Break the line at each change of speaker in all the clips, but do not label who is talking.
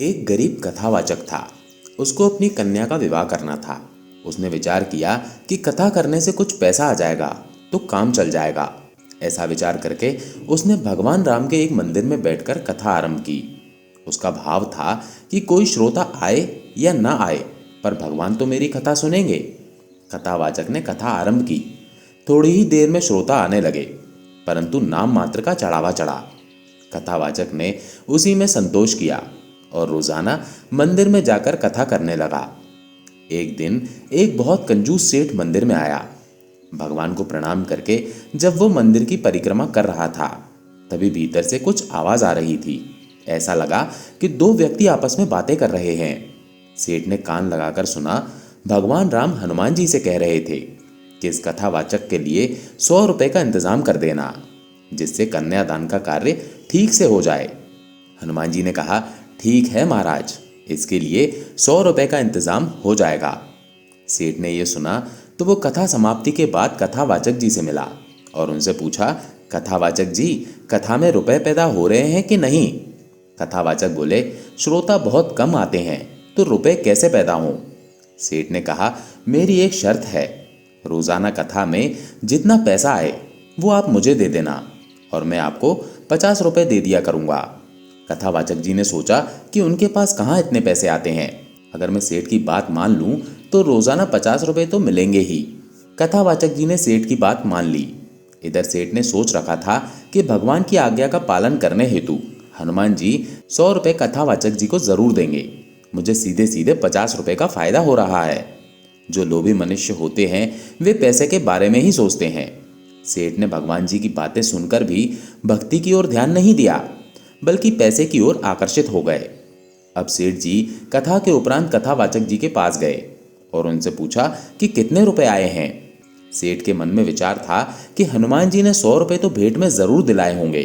एक गरीब कथावाचक था। उसको अपनी कन्या का विवाह करना था। उसने विचार किया कि कथा करने से कुछ पैसा आ जाएगा तो काम चल जाएगा। ऐसा विचार करके उसने भगवान राम के एक मंदिर में बैठकर कथा आरंभ की। उसका भाव था कि कोई श्रोता आए या ना आए, पर भगवान तो मेरी कथा सुनेंगे। कथावाचक ने कथा आरंभ की। थोड़ी ही देर में श्रोता आने लगे, परंतु नाम मात्र का चढ़ावा चढ़ा। कथावाचक ने उसी में संतोष किया और रोजाना मंदिर में जाकर कथा करने लगा। एक दिन एक बहुत कंजूस सेठ मंदिर में आया। भगवान को प्रणाम करके जब वो मंदिर की परिक्रमा कर रहा था, तभी भीतर से कुछ आवाज आ रही थी। ऐसा लगा कि दो व्यक्ति आपस में बातें कर रहे हैं। सेठ ने कान लगाकर सुना। भगवान राम हनुमान जी से कह रहे थे कि इस कथावाचक के लिए 100 रुपए का इंतजाम कर देना, जिससे कन्यादान का कार्य ठीक से हो जाए। हनुमान जी ने कहा, ठीक है महाराज, इसके लिए 100 रुपए का इंतजाम हो जाएगा। सेठ ने यह सुना तो वो कथा समाप्ति के बाद कथावाचक जी से मिला और उनसे पूछा, कथावाचक जी, कथा में रुपए पैदा हो रहे हैं कि नहीं? कथावाचक बोले, श्रोता बहुत कम आते हैं तो रुपए कैसे पैदा हों? सेठ ने कहा, मेरी एक शर्त है, रोजाना कथा में जितना पैसा आए वो आप मुझे दे देना और मैं आपको 50 रुपए दे दिया करूंगा। कथावाचक जी ने सोचा कि उनके पास कहाँ इतने पैसे आते हैं। अगर मैं सेठ की बात मान लूं तो रोजाना 50 रुपए तो मिलेंगे ही। कथावाचक जी ने सेठ की बात मान ली। इधर सेठ ने सोच रखा था कि भगवान की आज्ञा का पालन करने हेतु हनुमान जी 100 रुपए कथावाचक जी को जरूर देंगे। मुझे सीधे सीधे 50 रुपए का फायदा हो रहा है। जो लोभी मनुष्य होते हैं वे पैसे के बारे में ही सोचते हैं। सेठ ने भगवान जी की बातें सुनकर भी भक्ति की ओर ध्यान नहीं दिया, बल्कि पैसे की ओर आकर्षित हो गए। अब सेठ जी कथा के उपरांत कथावाचक जी के पास गए और उनसे पूछा कि कितने रुपए आए हैं। सेठ के मन में विचार था कि हनुमान जी ने 100 रुपए तो भेंट में जरूर दिलाए होंगे,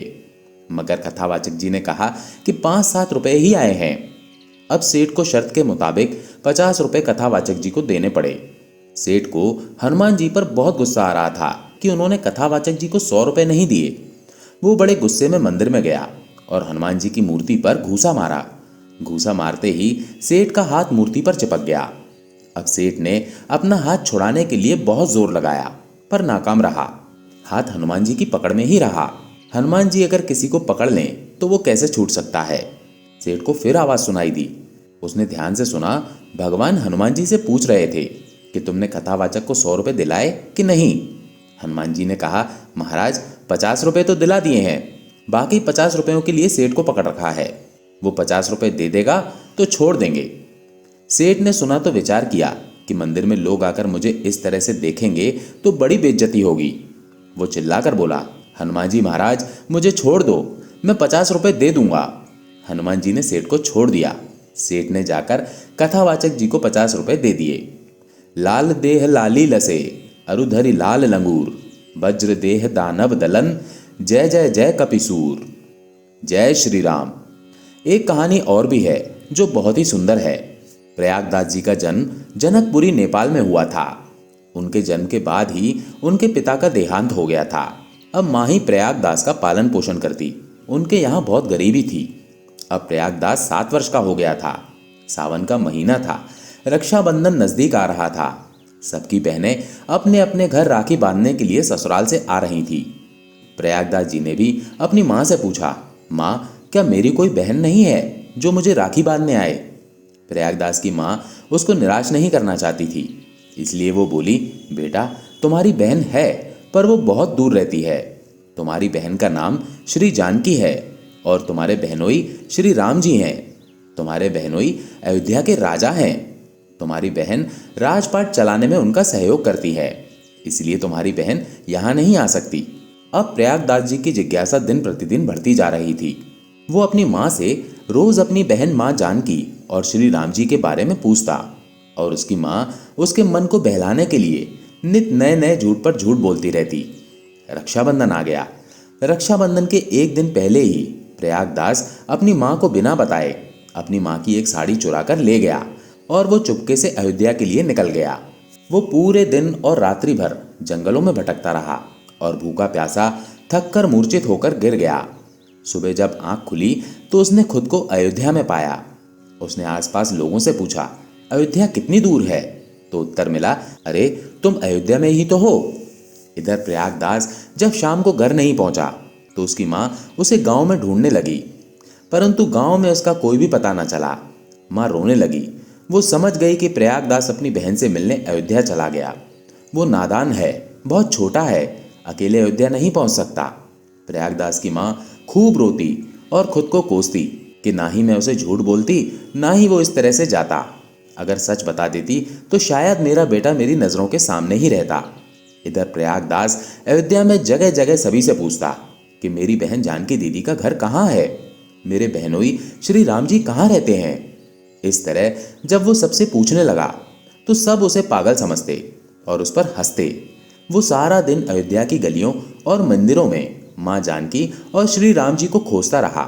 मगर कथावाचक जी ने कहा कि 5-7 रुपए ही आए हैं। अब सेठ को शर्त के मुताबिक 50 रुपए कथावाचक जी को देने पड़े। सेठ को हनुमान जी पर बहुत गुस्सा आ रहा था कि उन्होंने कथावाचक जी को 100 रुपए नहीं दिए। वो बड़े गुस्से में मंदिर में गया और हनुमान जी की मूर्ति पर घूसा मारा। घूसा मारते ही सेठ का हाथ मूर्ति पर चिपक गया। अब सेठ ने अपना हाथ छुड़ाने के लिए बहुत जोर लगाया, पर नाकाम रहा। हाथ हनुमान जी की पकड़ में ही रहा। हनुमान जी अगर किसी को पकड़ लें तो वो कैसे छूट सकता है। सेठ को फिर आवाज सुनाई दी। उसने ध्यान से सुना। भगवान हनुमान जी से पूछ रहे थे कि तुमने कथावाचक को 100 रुपए दिलाए कि नहीं। हनुमान जी ने कहा, महाराज 50 रुपए तो दिला दिए हैं, बाकी 50 रुपयों के लिए सेठ को पकड़ रखा है। वो 50 रुपए दे देगा तो छोड़ देंगे। सेठ ने सुना तो विचार किया कि मंदिर में लोग आकर मुझे इस तरह से देखेंगे तो बड़ी बेइज्जती होगी। वो चिल्लाकर बोला, हनुमान जी महाराज, मुझे छोड़ दो, मैं 50 रुपए दे दूंगा। हनुमान जी ने सेठ को छोड़ दिया। सेठ ने जाकर कथावाचक जी को 50 रुपए दे दिए। लाल देह लाली लसे, अरुधरि लाल लंगूर, वज्र देह दानव दलन, जय जय जय कपिसूर। जय श्री राम। एक कहानी और भी है जो बहुत ही सुंदर है। प्रयागदास जी का जन्म जनकपुरी नेपाल में हुआ था। उनके जन्म के बाद ही उनके पिता का देहांत हो गया था। अब माँ ही प्रयागदास का पालन पोषण करती। उनके यहाँ बहुत गरीबी थी। अब प्रयागदास 7 वर्ष का हो गया था। सावन का महीना था। रक्षाबंधन नजदीक आ रहा था। सबकी बहनें अपने अपने घर राखी बांधने के लिए ससुराल से आ रही थी। प्रयागदास जी ने भी अपनी माँ से पूछा, माँ, क्या मेरी कोई बहन नहीं है जो मुझे राखी बांधने आए? प्रयागदास की माँ उसको निराश नहीं करना चाहती थी, इसलिए वो बोली, बेटा, तुम्हारी बहन है, पर वो बहुत दूर रहती है। तुम्हारी बहन का नाम श्री जानकी है और तुम्हारे बहनोई श्री राम जी हैं। तुम्हारे बहनोई अयोध्या के राजा हैं। तुम्हारी बहन राजपाट चलाने में उनका सहयोग करती है, इसलिए तुम्हारी बहन यहाँ नहीं आ सकती। अब प्रयागदास जी की जिज्ञासा दिन प्रतिदिन बढ़ती जा रही थी। वो अपनी माँ से रोज अपनी बहन माँ जानकी और श्री राम जी के बारे में पूछता और उसकी माँ उसके मन को बहलाने के लिए नित नए नए झूठ पर झूठ बोलती रहती। रक्षाबंधन आ गया। रक्षाबंधन के एक दिन पहले ही प्रयागदास अपनी माँ को बिना बताए अपनी माँ की एक साड़ी चुरा कर ले गया और वो चुपके से अयोध्या के लिए निकल गया। वो पूरे दिन और रात्रि भर जंगलों में भटकता रहा और भूखा प्यासा थक कर मूर्छित होकर गिर गया। सुबह जब आंख खुली तो उसने खुद को अयोध्या में पाया। उसने आसपास लोगों से पूछा, अयोध्या कितनी दूर है? तो उत्तर मिला, अरे तुम अयोध्या में ही तो हो। इधर प्रयागदास जब शाम को घर नहीं पहुंचा तो उसकी माँ उसे गांव में ढूंढने लगी, परंतु गांव में उसका कोई भी पता न चला। माँ रोने लगी। वो समझ गई कि प्रयागदास अपनी बहन से मिलने अयोध्या चला गया। वो नादान है, बहुत छोटा है, अकेले अयोध्या नहीं पहुंच सकता। प्रयागदास की माँ खूब रोती और खुद को कोसती कि ना ही मैं उसे झूठ बोलती, ना ही वो इस तरह से जाता। अगर सच बता देती तो शायद मेरा बेटा मेरी नज़रों के सामने ही रहता। इधर प्रयागदास अयोध्या में जगह जगह सभी से पूछता कि मेरी बहन जानकी दीदी का घर कहाँ है, मेरे बहनोई श्री राम जी कहाँ रहते हैं। इस तरह जब वो सबसे पूछने लगा तो सब उसे पागल समझते और उस पर हंसते। वो सारा दिन अयोध्या की गलियों और मंदिरों में माँ जानकी और श्री राम जी को खोजता रहा,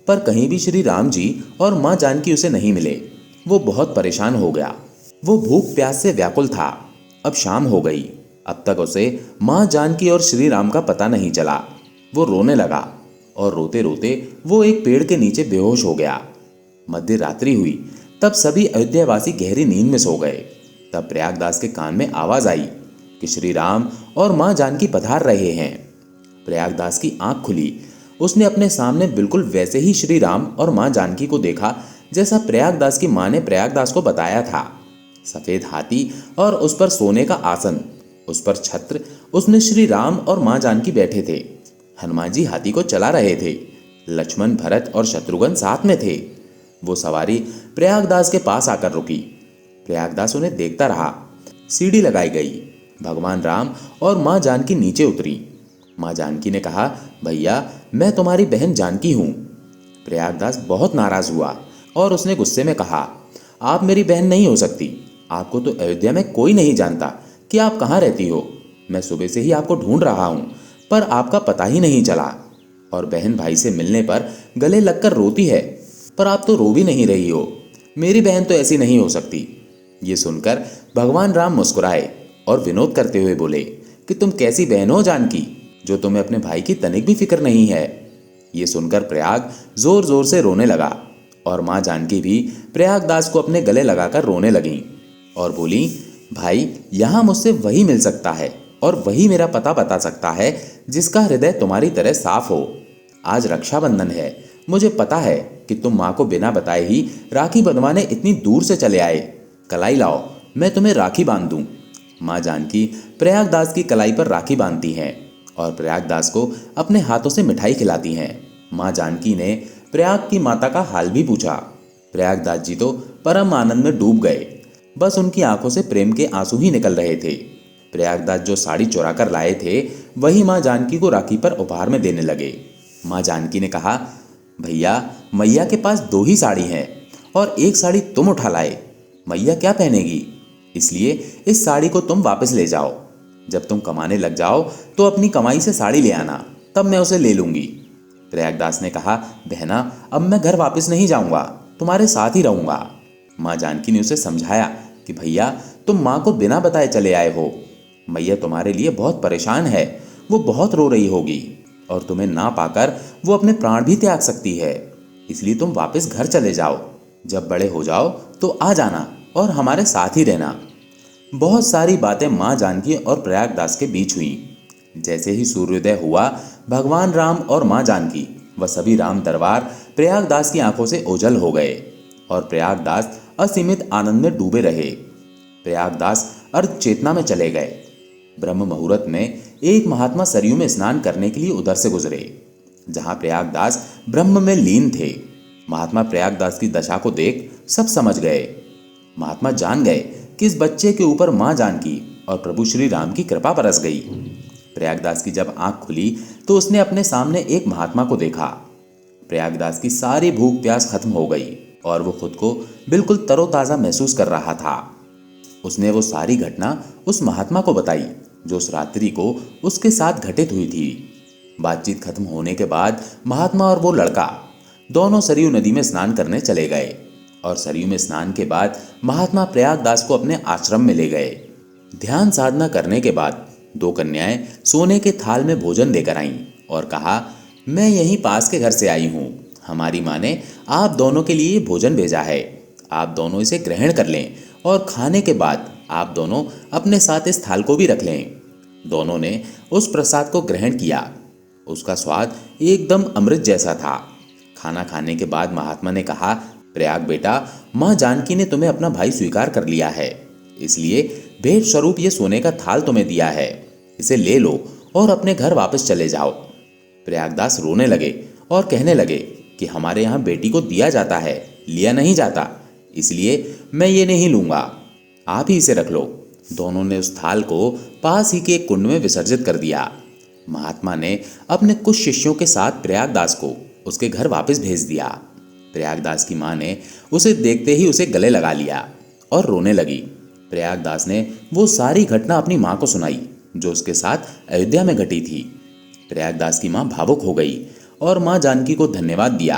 पर कहीं भी श्री राम जी और माँ जानकी उसे नहीं मिले। वो बहुत परेशान हो गया। वो भूख प्यास से व्याकुल था। अब शाम हो गई, अब तक उसे माँ जानकी और श्री राम का पता नहीं चला। वो रोने लगा और रोते रोते वो एक पेड़ के नीचे बेहोश हो गया। मध्य रात्रि हुई, तब सभी अयोध्यावासी गहरी नींद में सो गए। तब प्रयागदास के कान में आवाज आई कि श्री राम और माँ जानकी पधार रहे हैं। प्रयागदास की आंख खुली। उसने अपने सामने बिल्कुल वैसे ही श्री राम और माँ जानकी को देखा जैसा प्रयागदास की माँ ने प्रयागदास को बताया था। सफेद हाथी और उस पर सोने का आसन, उस पर छत्र, उसमें श्री राम और माँ जानकी बैठे थे। हनुमान जी हाथी को चला रहे थे। लक्ष्मण, भरत और शत्रुघ्न साथ में थे। वो सवारी प्रयागदास के पास आकर रुकी। प्रयागदास उन्हें देखता रहा। सीढ़ी लगाई गई। भगवान राम और माँ जानकी नीचे उतरी। माँ जानकी ने कहा, भैया मैं तुम्हारी बहन जानकी हूँ। प्रयागदास बहुत नाराज हुआ और उसने गुस्से में कहा, आप मेरी बहन नहीं हो सकती। आपको तो अयोध्या में कोई नहीं जानता कि आप कहाँ रहती हो। मैं सुबह से ही आपको ढूंढ रहा हूँ, पर आपका पता ही नहीं चला। और बहन भाई से मिलने पर गले लगकर रोती है, पर आप तो रो भी नहीं रही हो। मेरी बहन तो ऐसी नहीं हो सकती। ये सुनकर भगवान राम मुस्कुराए और विनोद करते हुए बोले कि तुम कैसी बहन हो जानकी, जो तुम्हें अपने भाई की तनिक भी फिक्र नहीं है। ये सुनकर प्रयाग जोर जोर से रोने लगा और माँ जानकी भी प्रयागदास को अपने गले लगाकर रोने लगीं और बोली, भाई यहाँ मुझसे वही मिल सकता है और वही मेरा पता बता सकता है जिसका हृदय तुम्हारी तरह साफ हो। आज रक्षाबंधन है, मुझे पता है कि तुम माँ को बिना बताए ही राखी बंधवाने इतनी दूर से चले आए। कलाई लाओ, मैं तुम्हें राखी बांध दूं। माँ जानकी प्रयागदास की कलाई पर राखी बांधती हैं और प्रयागदास को अपने हाथों से मिठाई खिलाती हैं। माँ जानकी ने प्रयाग की माता का हाल भी पूछा। प्रयागदास जी तो परम आनंद में डूब गए। बस उनकी आंखों से प्रेम के आंसू ही निकल रहे थे। प्रयागदास जो साड़ी चुरा कर लाए थे वही माँ जानकी को राखी पर उपहार में देने लगे। माँ जानकी ने कहा, भैया मैया के पास 2 ही साड़ी हैं और एक साड़ी तुम उठा लाए। मैया क्या पहनेगी, इसलिए इस साड़ी को तुम वापस ले जाओ। जब तुम कमाने लग जाओ तो अपनी कमाई से साड़ी ले आना, तब मैं उसे ले लूंगी। प्रयागदास ने कहा, बहना अब मैं घर वापस नहीं जाऊंगा, तुम्हारे साथ ही रहूंगा। माँ जानकी ने उसे समझाया कि भैया तुम माँ को बिना बताए चले आए हो। मैया तुम्हारे लिए बहुत परेशान है, वो बहुत रो रही होगी और तुम्हें ना पाकर वो अपने प्राण भी त्याग सकती है। इसलिए तुम वापस घर चले जाओ। जब बड़े हो जाओ तो आ जाना और हमारे साथ ही रहना। बहुत सारी बातें माँ जानकी और प्रयागदास के बीच हुई। जैसे ही सूर्योदय हुआ, भगवान राम और माँ जानकी व सभी राम दरबार प्रयागदास की आंखों से ओझल हो गए और प्रयागदास असीमित आनंद में डूबे रहे। प्रयागदास अर्ध चेतना में चले गए। ब्रह्म मुहूर्त में एक महात्मा सरयू में स्नान करने के लिए उधर से गुजरे, जहां प्रयागदास ब्रह्म में लीन थे। महात्मा प्रयागदास की दशा को देख सब समझ गए। महात्मा जान गए कि इस बच्चे के ऊपर माँ जानकी और प्रभु श्री राम की कृपा बरस गई। प्रयागदास की जब आंख खुली तो उसने अपने सामने एक महात्मा को देखा। प्रयागदास की सारी भूख प्यास खत्म हो गई और वो खुद को बिल्कुल तरोताजा महसूस कर रहा था। उसने वो सारी घटना उस महात्मा को बताई जो उस रात्रि को उसके साथ घटित हुई थी। बातचीत खत्म होने के बाद महात्मा और वो लड़का दोनों सरयू नदी में स्नान करने चले गए और सरयू में स्नान के बाद महात्मा प्रयागदास को अपने आश्रम में ले गए। ध्यान साधना करने के बाद 2 कन्याएं सोने के थाल में भोजन लेकर आईं और कहा, मैं यहीं पास के घर से आई हूँ। हमारी माँ ने आप दोनों के लिए भोजन भेजा है। आप दोनों इसे ग्रहण कर लें और खाने के बाद आप दोनों अपने साथ इस थाल को भी रख लें। दोनों ने उस प्रसाद को ग्रहण किया। उसका स्वाद एकदम अमृत जैसा था। खाना खाने के बाद महात्मा ने कहा, प्रयाग बेटा, माँ जानकी ने तुम्हें अपना भाई स्वीकार कर लिया है, इसलिए भेंट स्वरूप ये सोने का थाल तुम्हें दिया है। इसे ले लो और अपने घर वापस चले जाओ। प्रयागदास रोने लगे और कहने लगे कि हमारे यहाँ बेटी को दिया जाता है, लिया नहीं जाता, इसलिए मैं ये नहीं लूँगा, आप ही इसे रख लो। दोनों ने उस थाल को पास ही के एक कुंड में विसर्जित कर दिया। महात्मा ने अपने कुछ शिष्यों के साथ प्रयागदास को उसके घर वापस भेज दिया। प्रयागदास की माँ ने उसे देखते ही उसे गले लगा लिया और रोने लगी। प्रयागदास ने वो सारी घटना अपनी माँ को सुनाई जो उसके साथ अयोध्या में घटी थी। प्रयागदास की माँ भावुक हो गई और माँ जानकी को धन्यवाद दिया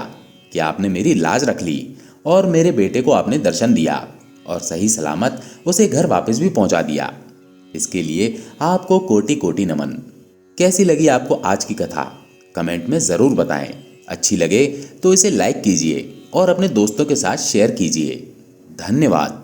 कि आपने मेरी लाज रख ली और मेरे बेटे को आपने दर्शन दिया और सही सलामत उसे घर वापस भी पहुंचा दिया। इसके लिए आपको कोटि कोटि नमन। कैसी लगी आपको आज की कथा? कमेंट में ज़रूर बताएं। अच्छी लगे तो इसे लाइक कीजिए और अपने दोस्तों के साथ शेयर कीजिए। धन्यवाद।